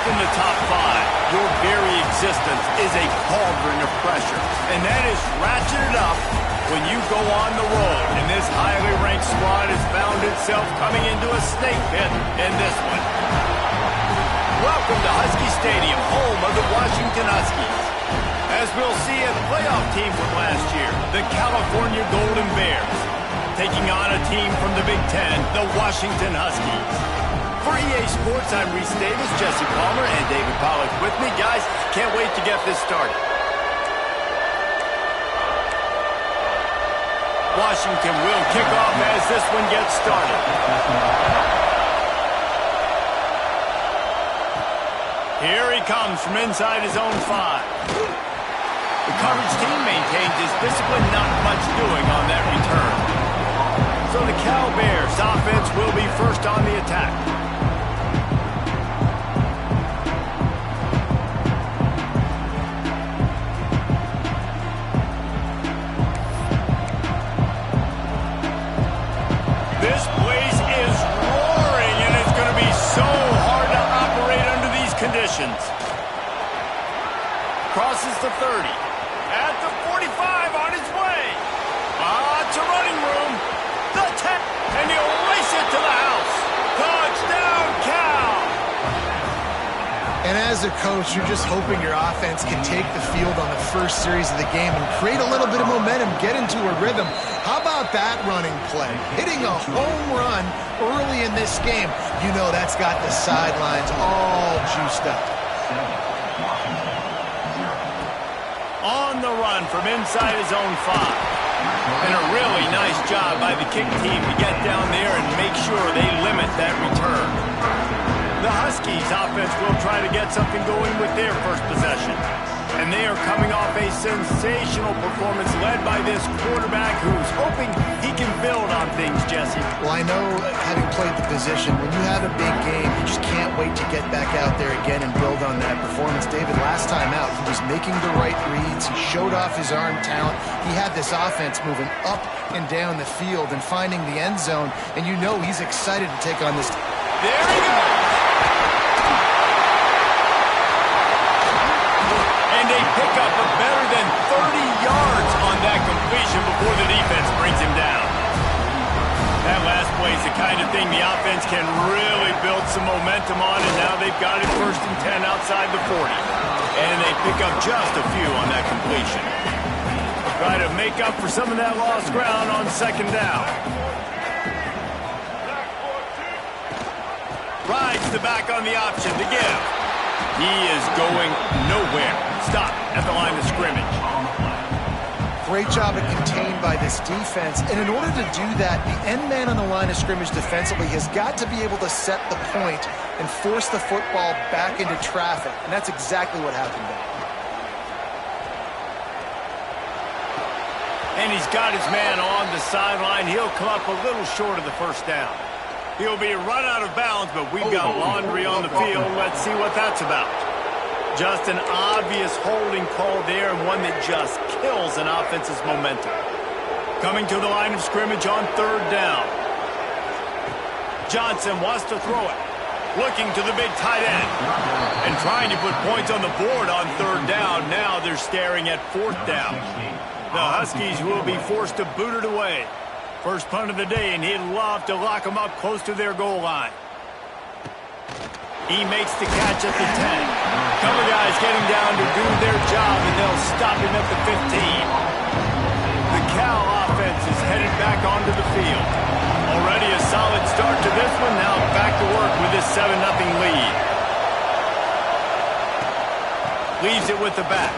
in the top five, your very existence is a cauldron of pressure. And that is ratcheted up when you go on the road. And this highly ranked squad has found itself coming into a snake pit in this one. Welcome to Husky Stadium, home of the Washington Huskies. As we'll see a playoff team from last year, the California Golden Bears, taking on a team from the Big Ten, the Washington Huskies. For EA Sports, I'm Reese Davis, Jesse Palmer, and David Pollack with me. Guys, can't wait to get this started. Washington will kick off as this one gets started. Here he comes from inside his own 5. The coverage team maintains his discipline, not much doing on that return. So the Cal Bears offense will be first on the attack. This place is roaring, and it's going to be so hard to operate under these conditions. Crosses the 30. At the 45, on his way. To running room. The 10, and he'll race it to the house. Touchdown, Cal! And as a coach, you're just hoping your offense can take the field on the first series of the game and create a little bit of momentum, get into a rhythm. How about that running play? Hitting a home run early in this game. You know that's got the sidelines all juiced up. On the run from inside his own 5. And a really nice job by the kick team to get down there and make sure they limit that return. The Huskies offense will try to get something going with their first possession. And they are coming off a sensational performance led by this quarterback who's hoping he can build on things, Jesse. Well, I know, having played the position, when you have a big game, you just can't wait to get back out there again and build on that performance. David, last time out, he was making the right reads. He showed off his arm talent. He had this offense moving up and down the field and finding the end zone. And you know he's excited to take on this. There he goes! And they pick up a better than 30 yards on that completion before the defense brings him down. That last play is the kind of thing the offense can really build some momentum on, and now they've got it 1st and 10 outside the 40. And they pick up just a few on that completion. Try to make up for some of that lost ground on 2nd down. Rides the back on the option to give. He is going nowhere. Stop at the line of scrimmage. Great job at contained by this defense. And in order to do that, the end man on the line of scrimmage defensively has got to be able to set the point and force the football back into traffic. And that's exactly what happened there. And he's got his man on the sideline. He'll come up a little short of the 1st down. He'll be run out of bounds, but we've got laundry on the field. Let's see what that's about. Just an obvious holding call there, and one that just kills an offense's momentum. Coming to the line of scrimmage on 3rd down. Johnson wants to throw it. Looking to the big tight end. And trying to put points on the board on 3rd down. Now they're staring at 4th down. The Huskies will be forced to boot it away. First punt of the day, and he'd love to lock them up close to their goal line. He makes the catch at the 10. Couple guys getting down to do their job, and they'll stop him at the 15. The Cal offense is headed back onto the field. Already a solid start to this one. Now back to work with this 7-0 lead. Leaves it with the back.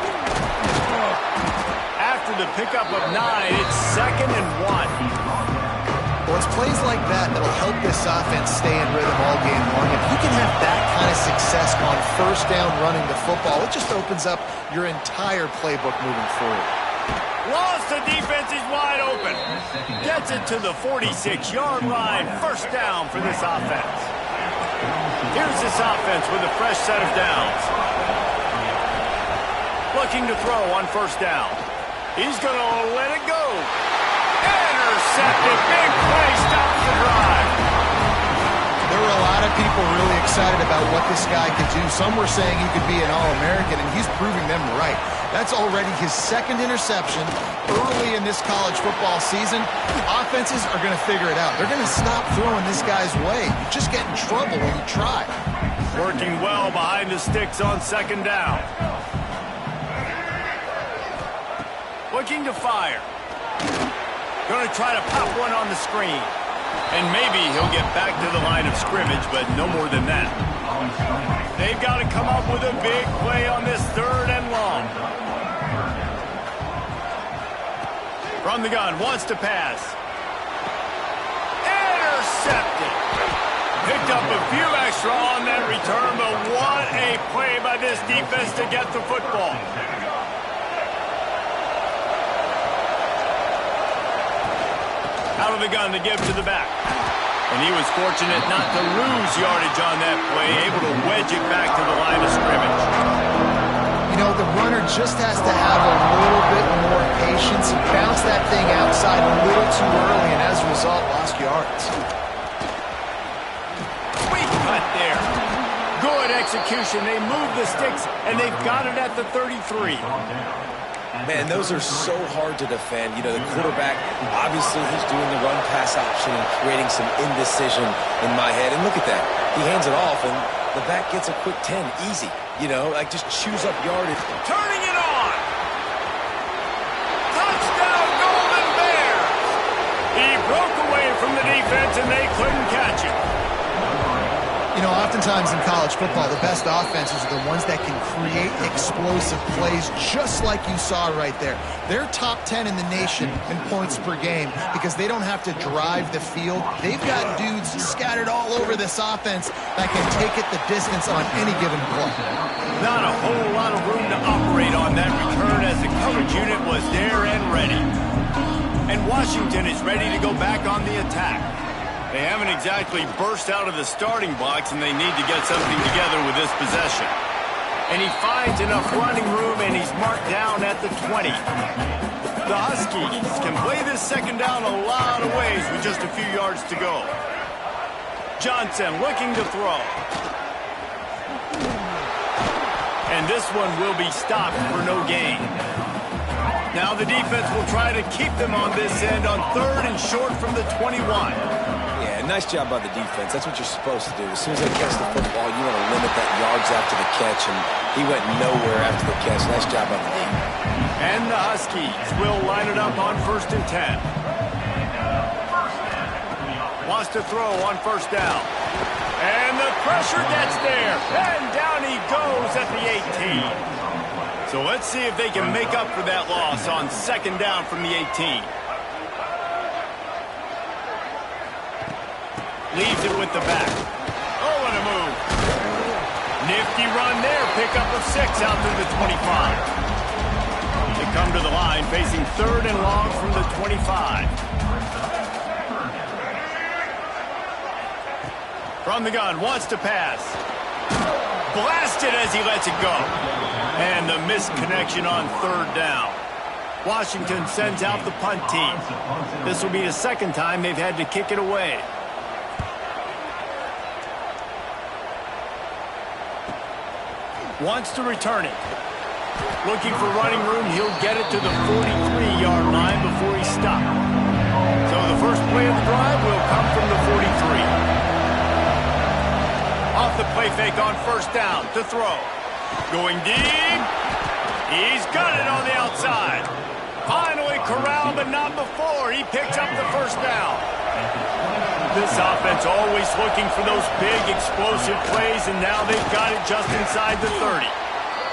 After the pickup of 9, it's 2nd and 1. Well, it's plays like that that'll help this offense stay in rhythm all game long. If you can have that kind of success on 1st down running the football, it just opens up your entire playbook moving forward. Lost, the defense is wide open. Gets it to the 46-yard line. 1st down for this offense. Here's this offense with a fresh set of downs. Looking to throw on 1st down. He's going to let it go. Intercepted. Big play. Stops the drive. There were a lot of people really excited about what this guy could do. Some were saying he could be an All-American, and he's proving them right. That's already his second interception early in this college football season. Offenses are going to figure it out. They're going to stop throwing this guy's way. You just get in trouble when you try. Working well behind the sticks on second down. Looking to fire. Going to try to pop one on the screen. And maybe he'll get back to the line of scrimmage, but no more than that. They've got to come up with a big play on this third and long. From the gun, wants to pass. Intercepted. Picked up a few extra on that return, but what a play by this defense to get the football. Out of the gun to give to the back. And he was fortunate not to lose yardage on that play, able to wedge it back to the line of scrimmage. You know, the runner just has to have a little bit more patience. He bounced that thing outside a little too early, and as a result, lost yards. Sweet cut there. Good execution. They move the sticks, and they've got it at the 33. Man, those are so hard to defend. You know, the quarterback, obviously he's doing the run-pass option and creating some indecision in my head. And look at that. He hands it off, and the back gets a quick 10. Easy. You know, like just chews up yardage. Turning it on. Touchdown, Golden Bears. He broke away from the defense, and they couldn't catch him. You know, oftentimes in college football, the best offenses are the ones that can create explosive plays, just like you saw right there. They're top 10 in the nation in points per game because they don't have to drive the field. They've got dudes scattered all over this offense that can take it the distance on any given play. Not a whole lot of room to operate on that return as the coverage unit was there and ready. And Washington is ready to go back on the attack. They haven't exactly burst out of the starting blocks, and they need to get something together with this possession. And he finds enough running room, and he's marked down at the 20. The Huskies can play this second down a lot of ways with just a few yards to go. Johnson looking to throw. And this one will be stopped for no gain. Now the defense will try to keep them on this end on third and short from the 21. Nice job by the defense. That's what you're supposed to do. As soon as they catch the football, you want to limit that yards after the catch, and he went nowhere after the catch. Nice job by the defense. And the Huskies will line it up on 1st and 10. Wants to throw on first down. And the pressure gets there. And down he goes at the 18. So let's see if they can make up for that loss on second down from the 18. Leaves it with the back. Oh, what a move. Nifty run there. Pickup of 6 out to the 25. They come to the line facing third and long from the 25. From the gun, wants to pass. Blasted as he lets it go. And the misconnection on third down. Washington sends out the punt team. This will be the second time they've had to kick it away. Wants to return it. Looking for running room. He'll get it to the 43-yard line before he's stopped. So the first play of the drive will come from the 43. Off the play fake on first down to throw. Going deep. He's got it on the outside. Finally corralled, but not before. He picks up the first down. This offense always looking for those big explosive plays, and now they've got it just inside the 30.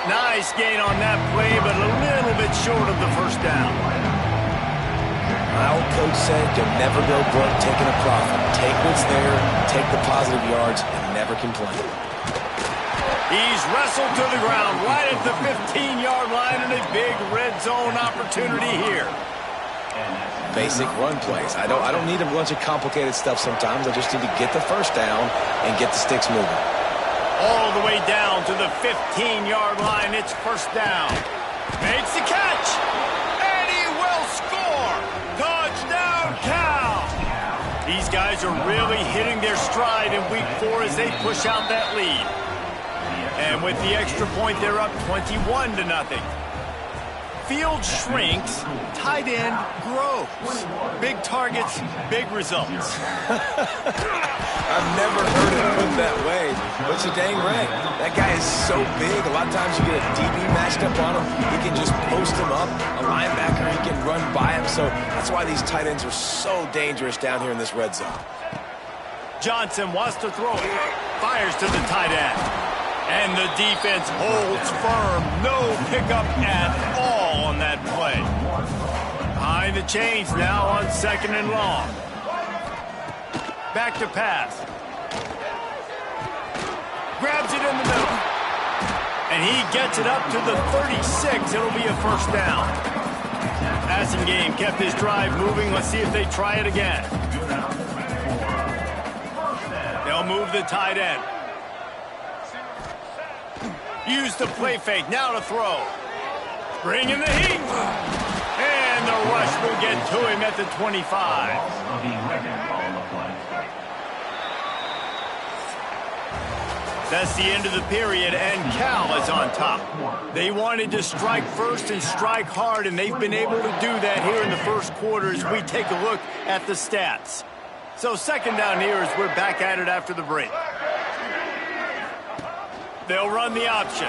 Nice gain on that play, but a little bit short of the first down. My old coach said you'll never go broke taking a profit. Take what's there, take the positive yards, and never complain. He's wrestled to the ground right at the 15-yard line, and a big red zone opportunity here. Basic run plays. I don't need a bunch of complicated stuff sometimes. I just need to get the first down and get the sticks moving. All the way down to the 15-yard line. It's first down. Makes the catch. And he will score. Touchdown, Cal. These guys guys are really hitting their stride in week 4 as they push out that lead. And with the extra point, they're up 21-0. Field shrinks, tight end grows. Big targets, big results. I've never heard it put that way, but you're dang right. That guy is so big. A lot of times you get a DB matched up on him. He can just post him up. A linebacker, he can run by him. So that's why these tight ends are so dangerous down here in this red zone. Johnson wants to throw it. Fires to the tight end. And the defense holds firm. No pickup at all on that play. Behind the chains now on 2nd and long. Back to pass. Grabs it in the middle. And he gets it up to the 36. It'll be a first down. Passing game kept his drive moving. Let's see if they try it again. They'll move the tight end. Use the play fake, now to throw. Bring in the heat. And the rush will get to him at the 25. That's the end of the period, and Cal is on top. They wanted to strike first and strike hard, and they've been able to do that here in the first quarter as we take a look at the stats. So 2nd down here as we're back at it after the break. They'll run the option.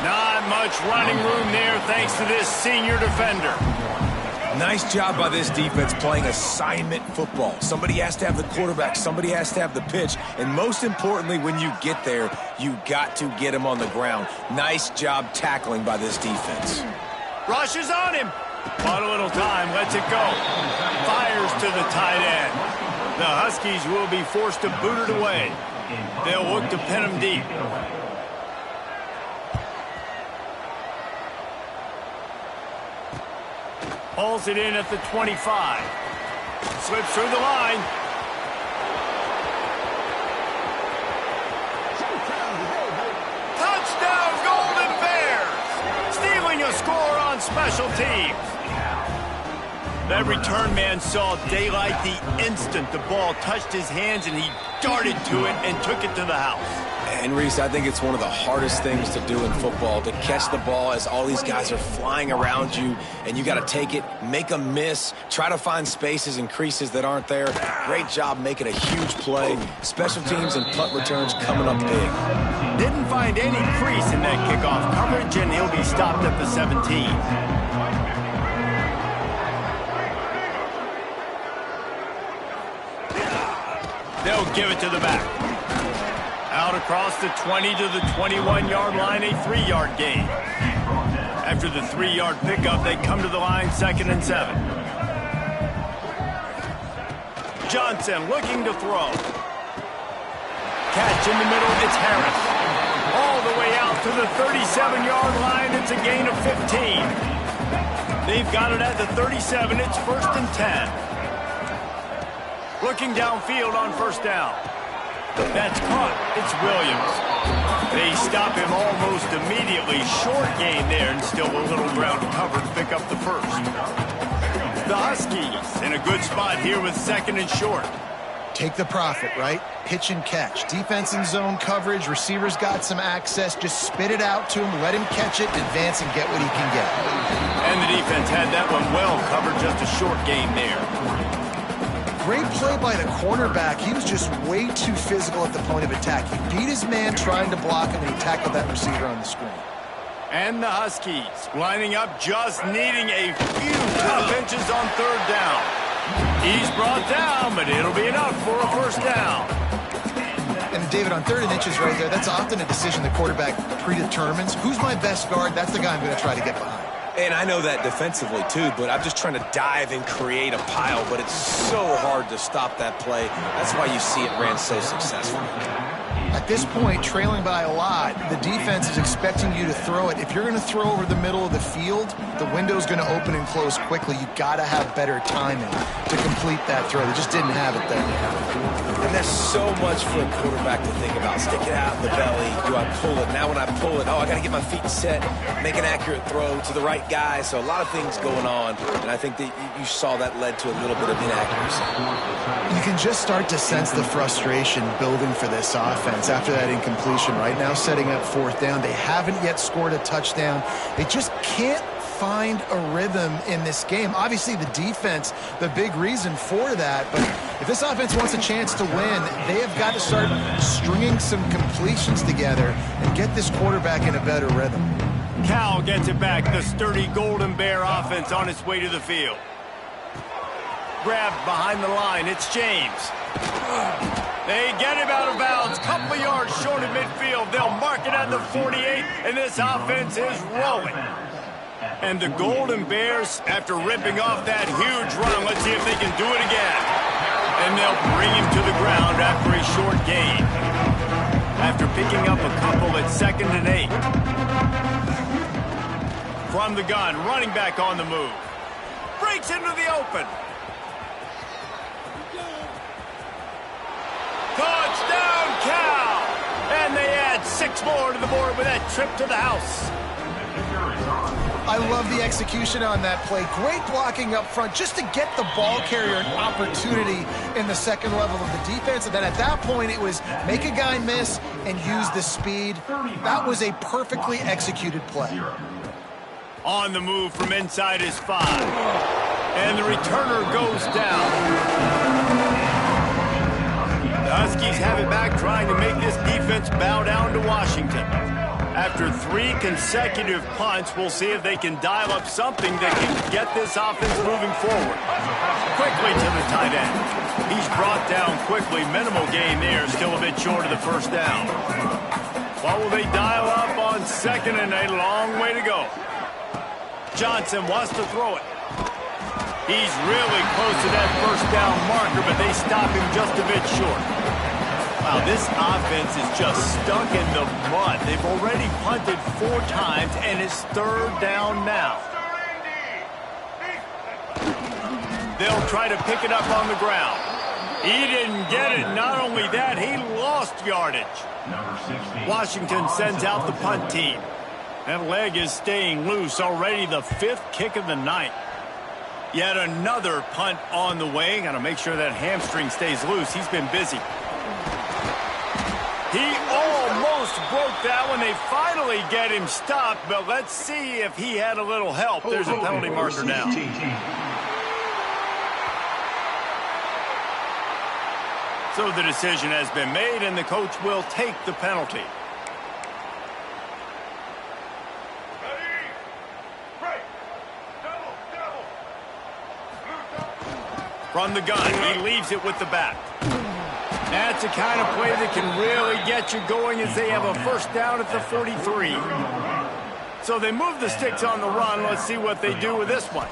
Not much running room there thanks to this senior defender. Nice job by this defense playing assignment football. Somebody has to have the quarterback. Somebody has to have the pitch. And most importantly, when you get there, you got to get him on the ground. Nice job tackling by this defense. Rushes on him. Bought a little time. Lets it go. Fires to the tight end. The Huskies will be forced to boot it away. They'll look to pin him deep. Pulls it in at the 25. Slips through the line. Touchdown, Golden Bears! Stealing a score on special teams. That return man saw daylight the instant the ball touched his hands, and he darted to it and took it to the house. And Reese, I think it's one of the hardest things to do in football, to catch the ball as all these guys are flying around you, and you got to take it, make a miss, try to find spaces and creases that aren't there. Great job making a huge play. Special teams and punt returns coming up big. Didn't find any crease in that kickoff coverage, and he'll be stopped at the 17. They'll give it to the back. Out across the 20 to the 21-yard line, a 3-yard gain. After the 3-yard pickup, they come to the line 2nd and 7. Johnson looking to throw. Catch in the middle, it's Harris. All the way out to the 37-yard line, it's a gain of 15. They've got it at the 37, it's 1st and 10. Looking downfield on 1st down. That's caught. It's Williams. They stop him almost immediately. Short gain there, and still a little ground cover to pick up the first. The Huskies in a good spot here with 2nd and short. Take the profit, right? Pitch and catch. Defense in zone coverage. Receivers got some access. Just spit it out to him. Let him catch it, advance, and get what he can get. And the defense had that one well covered. Just a short gain there. Great play by the cornerback. He was just way too physical at the point of attack. He beat his man trying to block him, and he tackled that receiver on the screen. And the Huskies lining up, just needing a few top inches on 3rd down. He's brought down, but it'll be enough for a first down. And David, on 3rd and inches right there, that's often a decision the quarterback predetermines. Who's my best guard? That's the guy I'm going to try to get behind. And I know that defensively, too, but I'm just trying to dive and create a pile, but it's so hard to stop that play. That's why you see it ran so successfully. At this point, trailing by a lot, the defense is expecting you to throw it. If you're going to throw over the middle of the field, the window's going to open and close quickly. You got to have better timing to complete that throw. They just didn't have it there. And there's so much for a quarterback to think about. Stick it out in the belly. Do I pull it? Now when I pull it, I got to get my feet set, make an accurate throw to the right guy. So a lot of things going on, and I think that you saw that led to a little bit of inaccuracy. You can just start to sense the frustration building for this offense after that incompletion. Right now, setting up 4th down. They haven't yet scored a touchdown. They just can't find a rhythm in this game. Obviously, the defense, the big reason for that. But if this offense wants a chance to win, they have got to start stringing some completions together and get this quarterback in a better rhythm. Cal gets it back. The sturdy Golden Bear offense on its way to the field. Grabbed behind the line. It's James. They get him out of bounds. Couple of yards short of midfield. They'll mark it at the 48, and this offense is rolling. And the Golden Bears, after ripping off that huge run, let's see if they can do it again. And they'll bring him to the ground after a short gain. After picking up a couple at 2nd and 8. From the gun, running back on the move. Breaks into the open. Touchdown, Cal! And they add 6 more to the board with that trip to the house. I love the execution on that play. Great blocking up front just to get the ball carrier an opportunity in the second level of the defense. And then at that point, it was make a guy miss and use the speed. That was a perfectly executed play. On the move from inside his 5. And the returner goes down. The Huskies have it back, trying to make this defense bow down to Washington. After 3 consecutive punts, we'll see if they can dial up something that can get this offense moving forward. Quickly to the tight end. He's brought down quickly. Minimal gain there, still a bit short of the 1st down. What will they dial up on 2nd and a long way to go? Johnson wants to throw it. He's really close to that 1st down marker, but they stop him just a bit short. Wow, this offense is just stuck in the mud. They've already punted 4 times, and it's 3rd down now. They'll try to pick it up on the ground. He didn't get it. Not only that, he lost yardage. Washington sends out the punt team. That leg is staying loose. Already the 5th kick of the night. Yet another punt on the way. Got to make sure that hamstring stays loose. He's been busy. He almost broke that one. They finally get him stopped, but let's see if he had a little help. There's a penalty marker now. So the decision has been made, and the coach will take the penalty. From the gun, he leaves it with the back. That's the kind of play that can really get you going as they have a 1st down at the 43. So they move the sticks on the run. Let's see what they do with this one.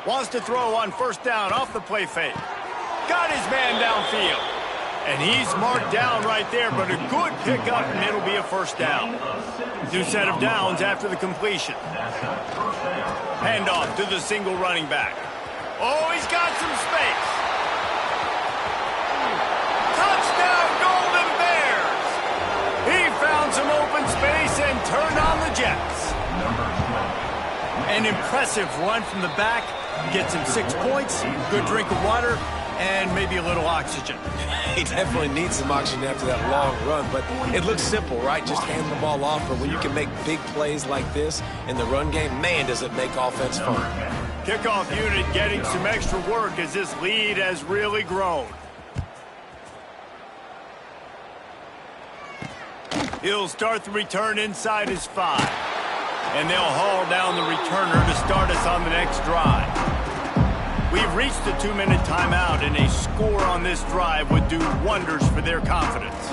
Wants to throw on 1st down off the play fake. Got his man downfield. And he's marked down right there, but a good pickup, and it'll be a 1st down. New set of downs after the completion. Handoff to the single running back. Oh, he's got some space. Touchdown, Golden Bears. He found some open space and turned on the Jets. An impressive run from the back. Gets him 6 points, good drink of water, and maybe a little oxygen. He definitely needs some oxygen after that long run, but it looks simple, right? Just hand the ball off. But when you can make big plays like this in the run game, man, does it make offense fun. Kickoff unit getting some extra work as this lead has really grown. He'll start the return inside his 5. And they'll haul down the returner to start us on the next drive. We've reached the 2-minute timeout, and a score on this drive would do wonders for their confidence.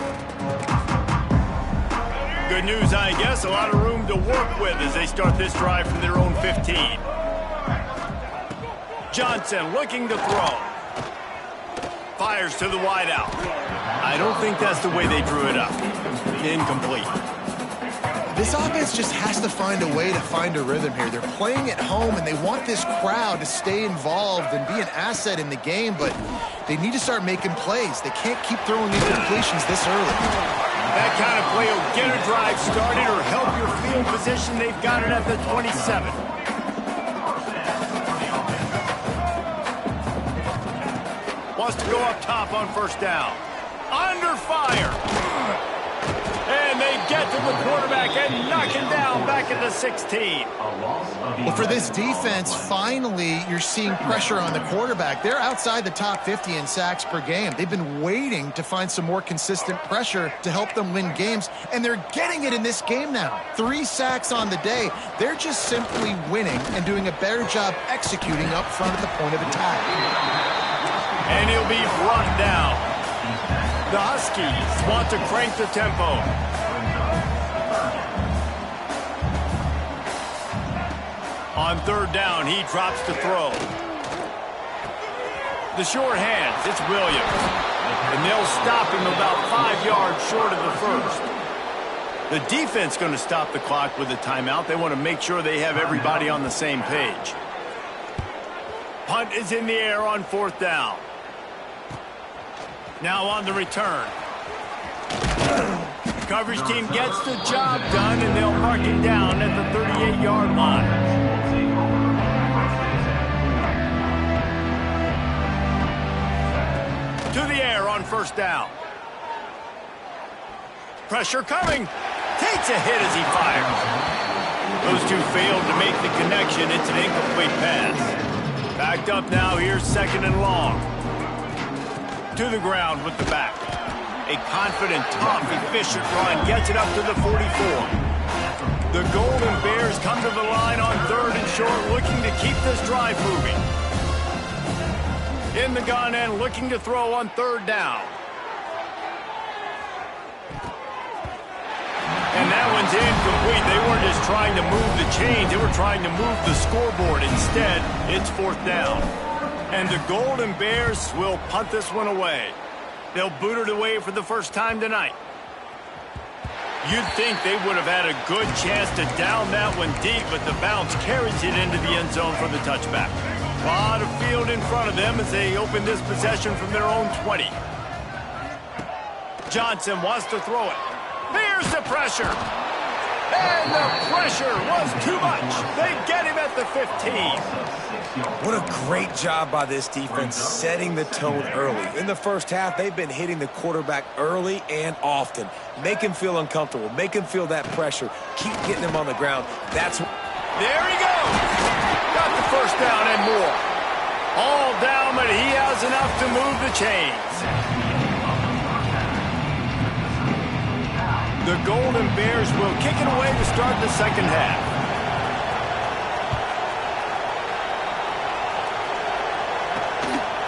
Good news, I guess. A lot of room to work with as they start this drive from their own 15. Johnson looking to throw. Fires to the wideout. I don't think that's the way they drew it up. Incomplete. This offense just has to find a way to find a rhythm here. They're playing at home, and they want this crowd to stay involved and be an asset in the game, but they need to start making plays. They can't keep throwing incompletions this early. That kind of play will get a drive started or help your field position. They've got it at the 27. Wants to go up top on first down. Under fire. And they get to the quarterback and knock him down back at the 16. Well, for this defense, finally, you're seeing pressure on the quarterback. They're outside the top 50 in sacks per game. They've been waiting to find some more consistent pressure to help them win games, and they're getting it in this game now. 3 sacks on the day. They're just simply winning and doing a better job executing up front at the point of attack. And he'll be brought down. The Huskies want to crank the tempo. On third down, he drops to throw. The short hands, it's Williams. And they'll stop him about 5 yards short of the first. The defense going to stop the clock with a timeout. They want to make sure they have everybody on the same page. Punt is in the air on fourth down. Now on the return. Coverage team gets the job done, and they'll mark it down at the 38-yard line. To the air on first down. Pressure coming. Takes a hit as he fires. Those two failed to make the connection. It's an incomplete pass. Backed up now. Here's second and long. To the ground with the back. A confident, tough, efficient run gets it up to the 44. The Golden Bears come to the line on third and short, looking to keep this drive moving. In the gun and looking to throw on third down. And that one's incomplete. They weren't just trying to move the chains. They were trying to move the scoreboard. Instead, it's fourth down. And the Golden Bears will punt this one away. They'll boot it away for the first time tonight. You'd think they would have had a good chance to down that one deep, but the bounce carries it into the end zone for the touchback. A lot of field in front of them as they open this possession from their own 20. Johnson wants to throw it. Here's the pressure. And the pressure was too much. They get him at the 15. What a great job by this defense setting the tone early. In the first half, they've been hitting the quarterback early and often. Make him feel uncomfortable. Make him feel that pressure. Keep getting him on the ground. That's... There he goes. Got the first down and more. All down, but he has enough to move the chains. The Golden Bears will kick it away to start the second half.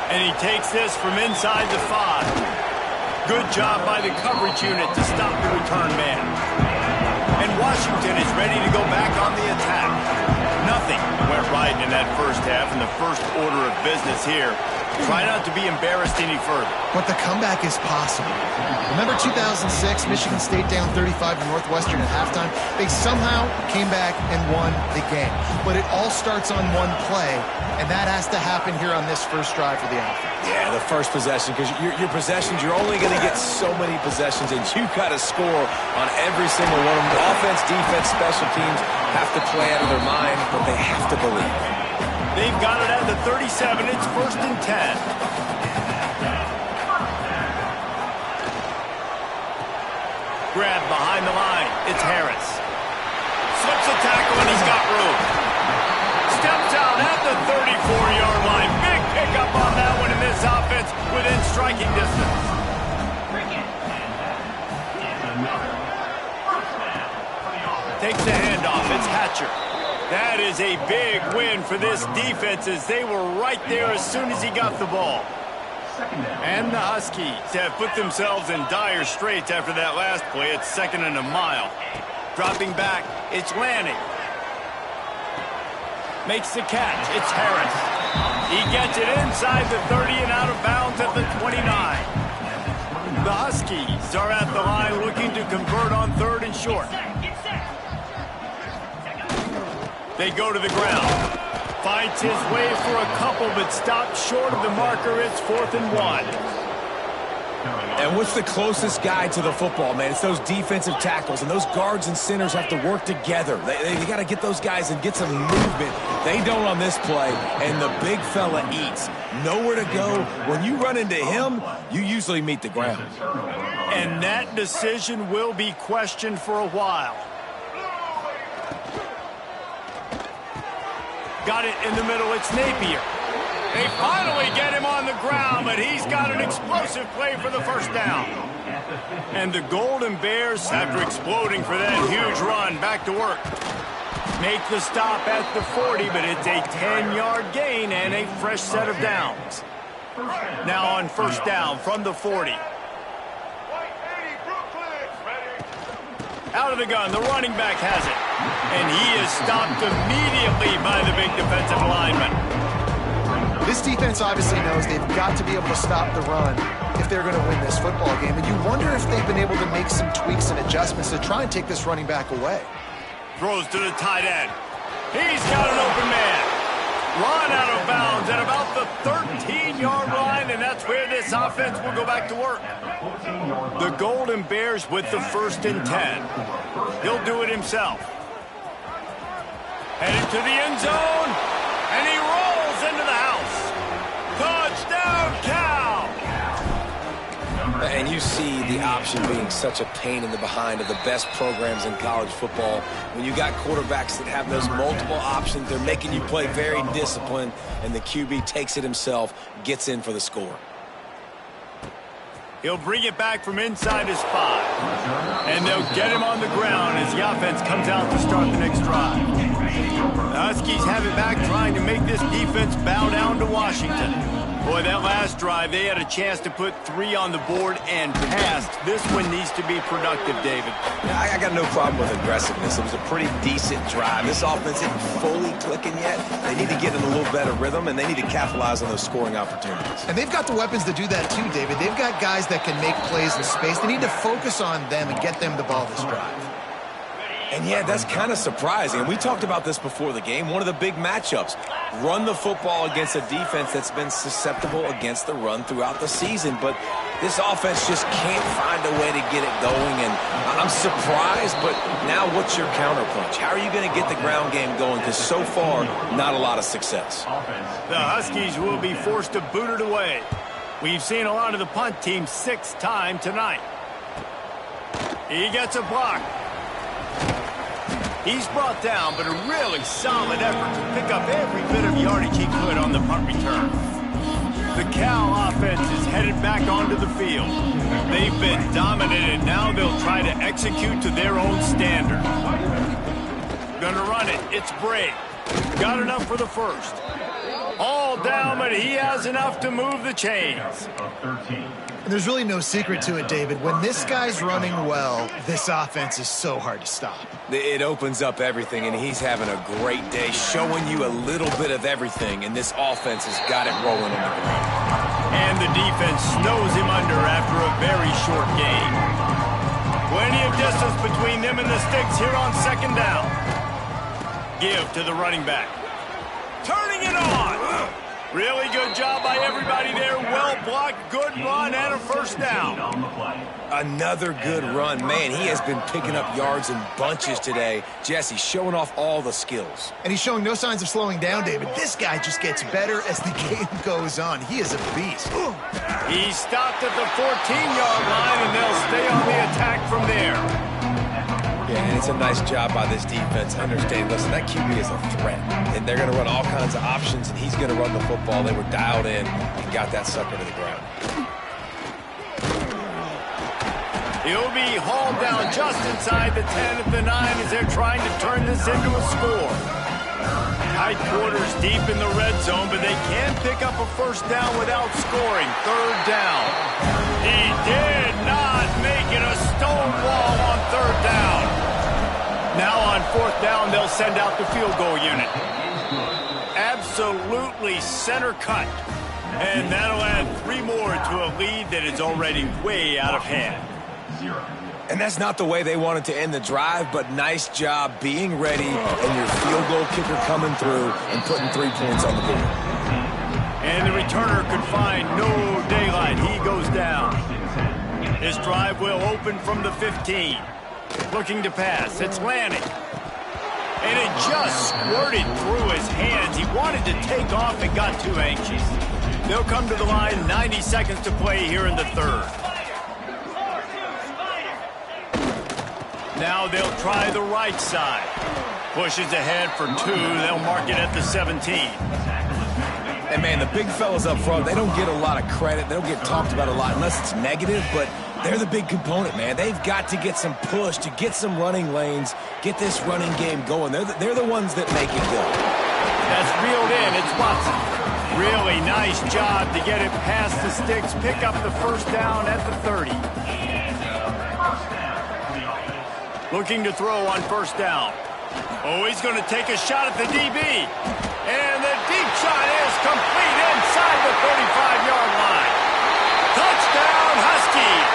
And he takes this from inside the 5. Good job by the coverage unit to stop the return man. And Washington is ready to go back on the attack. Nothing went right in that first half, and the first order of business here. Try not to be embarrassed any further. But the comeback is possible. Remember 2006, Michigan State down 35 to Northwestern at halftime? They somehow came back and won the game. But it all starts on one play, and that has to happen here on this first drive for the offense. Yeah, the first possession, because your possessions, you're only going to get so many possessions, and you've got to score on every single one of them. Offense, defense, special teams have to play out of their mind, but they have to believe. They've got it at the 37. It's first and 10. Grab behind the line. It's Harris. Slips a tackle, and he's got room. Steps out at the 34-yard line. Big pickup on that one in this offense within striking distance. Takes the handoff. It's Hatcher. That is a big win for this defense as they were right there as soon as he got the ball. And the Huskies have put themselves in dire straits after that last play. It's second and a mile. Dropping back, it's Lanning. Makes the catch, it's Harris. He gets it inside the 30 and out of bounds at the 29. The Huskies are at the line looking to convert on 3rd and short. They go to the ground. Finds his way for a couple, but stopped short of the marker. It's 4th and 1. And what's the closest guy to the football, man? It's those defensive tackles, and those guards and centers have to work together. They got to get those guys and get some movement. They don't on this play, and the big fella eats. Nowhere to go. When you run into him, you usually meet the ground. And that decision will be questioned for a while. Got it in the middle. It's Napier. They finally get him on the ground, but he's got an explosive play for the first down. And the Golden Bears, after exploding for that huge run, back to work. Make the stop at the 40, but it's a 10-yard gain and a fresh set of downs. Now on first down from the 40. Out of the gun, the running back has it. And he is stopped immediately by the big defensive lineman. This defense obviously knows they've got to be able to stop the run if they're going to win this football game. And you wonder if they've been able to make some tweaks and adjustments to try and take this running back away. Throws to the tight end. He's got an open man. Run out of bounds at about the 13-yard line, and that's where this offense will go back to work. The Golden Bears with the 1st and 10. He'll do it himself. Headed to the end zone, and he rolls into the house. Touchdown, Cal! And you see the option being such a pain in the behind of the best programs in college football. When you got quarterbacks that have those multiple options, they're making you play very disciplined, and the QB takes it himself, gets in for the score. He'll bring it back from inside his 5. And they'll get him on the ground as the offense comes out to start the next drive. The Huskies have it back, trying to make this defense bow down to Washington. Boy, that last drive, they had a chance to put 3 on the board and passed. This one needs to be productive, David. I got no problem with aggressiveness. It was a pretty decent drive. This offense isn't fully clicking yet. They need to get in a little better rhythm, and they need to capitalize on those scoring opportunities. And they've got the weapons to do that too, David. They've got guys that can make plays in space. They need to focus on them and get them the ball this drive. And yeah, that's kind of surprising. And we talked about this before the game. One of the big matchups. Run the football against a defense that's been susceptible against the run throughout the season. But this offense just can't find a way to get it going. And I'm surprised, but now what's your counterpunch? How are you going to get the ground game going? Because so far, not a lot of success. The Huskies will be forced to boot it away. We've seen a lot of the punt team 6 times tonight. He gets a block. He's brought down, but a really solid effort to pick up every bit of yardage he could on the punt return. The Cal offense is headed back onto the field. They've been dominated. Now they'll try to execute to their own standard. Gonna run it. It's Bray. Got enough for the 1st. All down, but he has enough to move the chains. And there's really no secret to it, David. When this guy's running well, this offense is so hard to stop. It opens up everything, and he's having a great day, showing you a little bit of everything, and this offense has got it rolling on the ground. And the defense snows him under after a very short gain. Plenty of distance between them and the sticks here on 2nd down. Give to the running back. Turning it on. Really good job by everybody there. Well blocked, good run, and a 1st down. Another good run. Man, he has been picking up yards in bunches today. Jesse showing off all the skills. And he's showing no signs of slowing down, David. This guy just gets better as the game goes on. He is a beast. He stopped at the 14-yard line, and they'll stay on the attack from there. Yeah, and it's a nice job by this defense. Understand, listen, that QB is a threat. And they're going to run all kinds of options, and he's going to run the football. They were dialed in and got that sucker to the ground. He'll be hauled down just inside the 10 at the 9 as they're trying to turn this into a score. Tight quarters deep in the red zone, but they can pick up a 1st down without scoring. 3rd down. He did not make it a stone wall on 3rd down. Now on 4th down, they'll send out the field goal unit. Absolutely center cut. And that'll add 3 more to a lead that is already way out of hand. And that's not the way they wanted to end the drive, but nice job being ready and your field goal kicker coming through and putting 3 points on the board. And the returner could find no daylight. He goes down. His drive will open from the 15. Looking to pass. It's Lanning. And it just squirted through his hands. He wanted to take off and got too anxious. They'll come to the line, 90 seconds to play here in the third. Now they'll try the right side. Pushes ahead for 2. They'll mark it at the 17. And, man, the big fellas up front, they don't get a lot of credit. They don't get talked about a lot unless it's negative, but they're the big component, man. They've got to get some push, to get some running lanes, get this running game going. They're the ones that make it go. That's reeled in. It's Watson. Really nice job to get it past the sticks, pick up the first down at the 30. Looking to throw on first down. Oh, he's going to take a shot at the DB. And the deep shot is complete inside the 35-yard line. Touchdown, Huskies.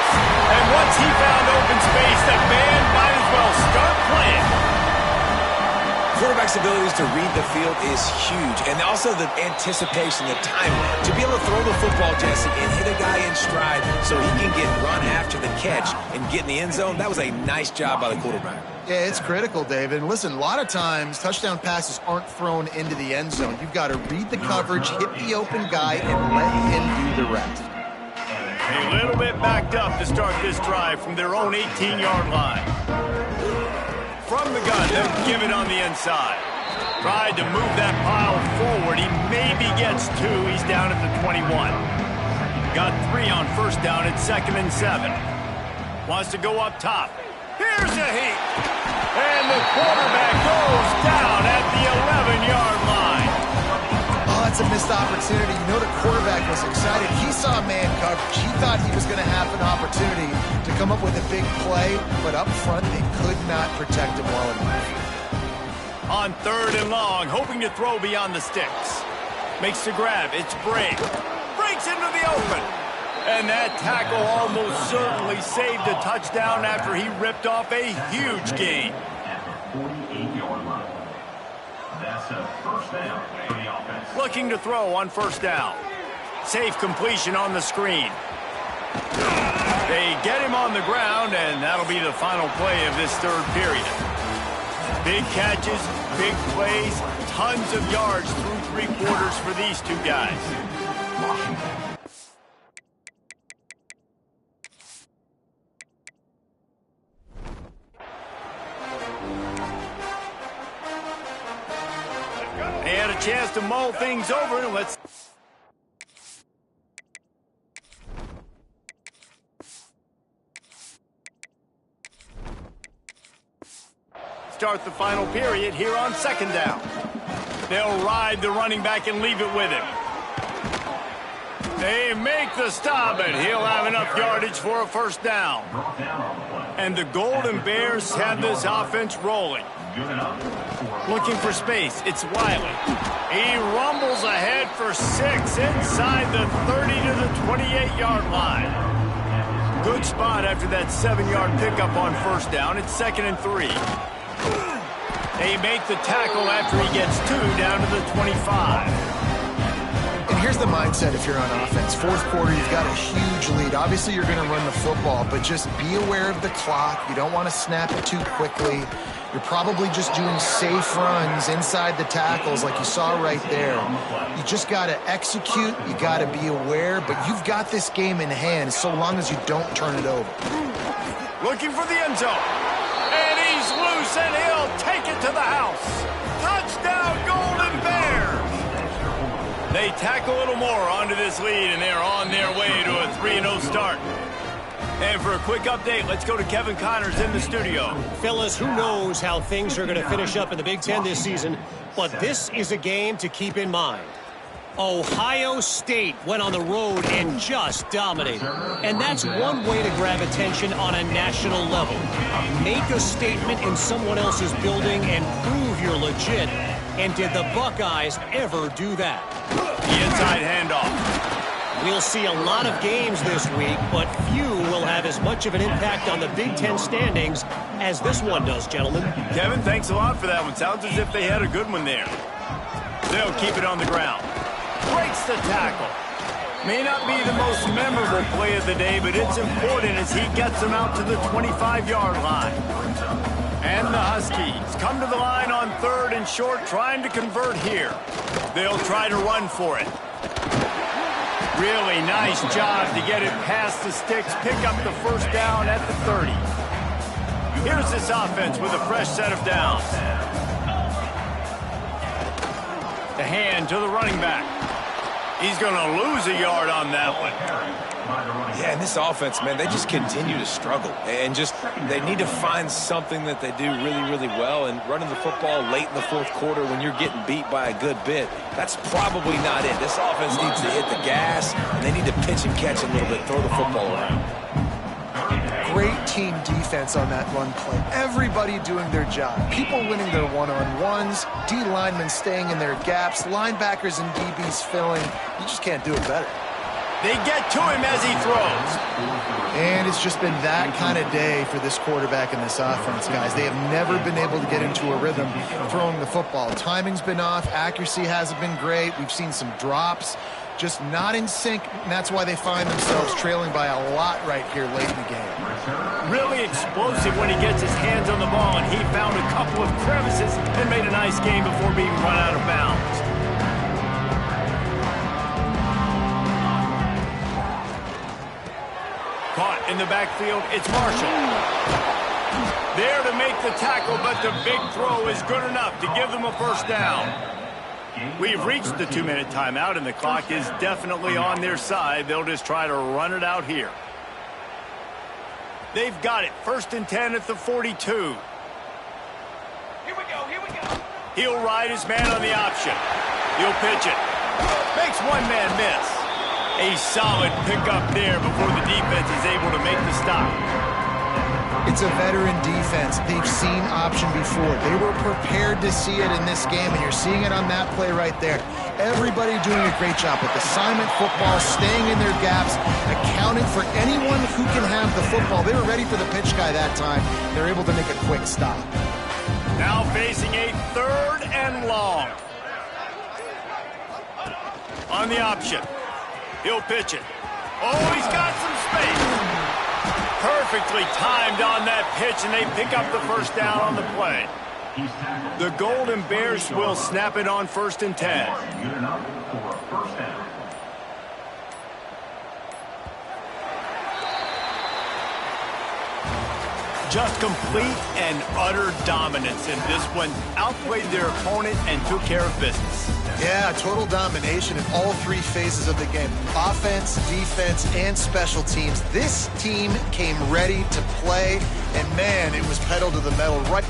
And once he found open space, the band might as well start playing. Quarterback's abilities to read the field is huge. And also the anticipation, the timing. To be able to throw the football, Jesse, and hit a guy in stride so he can get run after the catch and get in the end zone, that was a nice job by the quarterback. Yeah, it's critical, David. And listen, a lot of times touchdown passes aren't thrown into the end zone. You've got to read the coverage, hit the open guy, and let him do the rest. A little bit backed up to start this drive from their own 18-yard line. From the gun, they'll give it on the inside. Tried to move that pile forward. He maybe gets 2. He's down at the 21. Got 3 on first down at 2nd and 7. Wants to go up top. Here's a heat. And the quarterback goes down at the 11-yard line. Oh, that's a missed opportunity. You know the quarterback was excited. He saw man coverage. He thought he was going to have an opportunity to come up with a big play, but up front they could not protect him well enough. On 3rd and long, hoping to throw beyond the sticks. Makes the grab. It's Brake. Breaks into the open. And that tackle almost certainly saved a touchdown after he ripped off a huge gain. Looking to throw on first down. Safe completion on the screen. They get him on the ground, and that'll be the final play of this third period. Big catches, big plays, tons of yards through 3 quarters for these 2 guys. They had a chance to mull things over, and let's... start the final period here on 2nd down. They'll ride the running back and leave it with him. They make the stop, and he'll have enough yardage for a first down. And the Golden Bears have this offense rolling. Looking for space, it's Wiley. He rumbles ahead for 6 inside the 30 to the 28-yard line. Good spot after that 7-yard pickup on first down. It's 2nd and 3. They make the tackle after he gets 2 down to the 25. And here's the mindset if you're on offense. 4th quarter, you've got a huge lead. Obviously, you're going to run the football, but just be aware of the clock. You don't want to snap it too quickly. You're probably just doing safe runs inside the tackles like you saw right there. You just got to execute. You got to be aware, but you've got this game in hand so long as you don't turn it over. Looking for the end zone. And he's loose, and he'll take it to the house. Touchdown, Golden Bears! They tack a little more onto this lead, and they're on their way to a 3-0 start. And for a quick update, let's go to Kevin Connors in the studio. Fellas, who knows how things are going to finish up in the Big Ten this season, but this is a game to keep in mind. Ohio State went on the road and just dominated. And that's one way to grab attention on a national level. Make a statement in someone else's building and prove you're legit. And did the Buckeyes ever do that? The inside handoff. We'll see a lot of games this week, but few will have as much of an impact on the Big Ten standings as this one does, gentlemen. Kevin, thanks a lot for that one. Sounds as if they had a good one there. They'll keep it on the ground. Breaks the tackle. May not be the most memorable play of the day, but it's important as he gets them out to the 25-yard line. And the Huskies come to the line on 3rd and short, trying to convert here. They'll try to run for it. Really nice job to get it past the sticks, pick up the first down at the 30. Here's this offense with a fresh set of downs. The hand to the running back. He's going to lose a yard on that one. Yeah, and this offense, man, they just continue to struggle. And they need to find something that they do really, really well. And running the football late in the 4th quarter when you're getting beat by a good bit, that's probably not it. This offense needs to hit the gas, and they need to pitch and catch a little bit, throw the football around. Great team defense on that run play. Everybody doing their job. People winning their one-on-ones, D linemen staying in their gaps, linebackers and DBs filling. You just can't do it better. They get to him as he throws. And it's just been that kind of day for this quarterback and this offense, guys. They have never been able to get into a rhythm throwing the football. Timing's been off. Accuracy hasn't been great. We've seen some drops. Just not in sync, and that's why they find themselves trailing by a lot right here late in the game. Really explosive when he gets his hands on the ball, and he found a couple of crevices and made a nice game before being run out of bounds. Caught in the backfield, it's Marshall. There to make the tackle, but the big throw is good enough to give them a first down. We've reached the 2-minute timeout, and the clock is definitely on their side. They'll just try to run it out here. They've got it. 1st and 10 at the 42. Here we go. He'll ride his man on the option. He'll pitch it. Makes one man miss. A solid pickup there before the defense is able to make the stop. It's a veteran defense. They've seen option before. They were prepared to see it in this game, and you're seeing it on that play right there. Everybody doing a great job with assignment football, staying in their gaps, accounting for anyone who can have the football. They were ready for the pitch guy that time. They're able to make a quick stop. Now facing a 3rd and long. On the option. He'll pitch it. Oh, he's got some space. Perfectly timed on that pitch, and they pick up the first down on the play. The Golden Bears will snap it on 1st and 10. Just complete and utter dominance in this one. Outplayed their opponent and took care of business. Yeah, total domination in all 3 phases of the game. Offense, defense, and special teams. This team came ready to play, and man, it was pedal to the metal right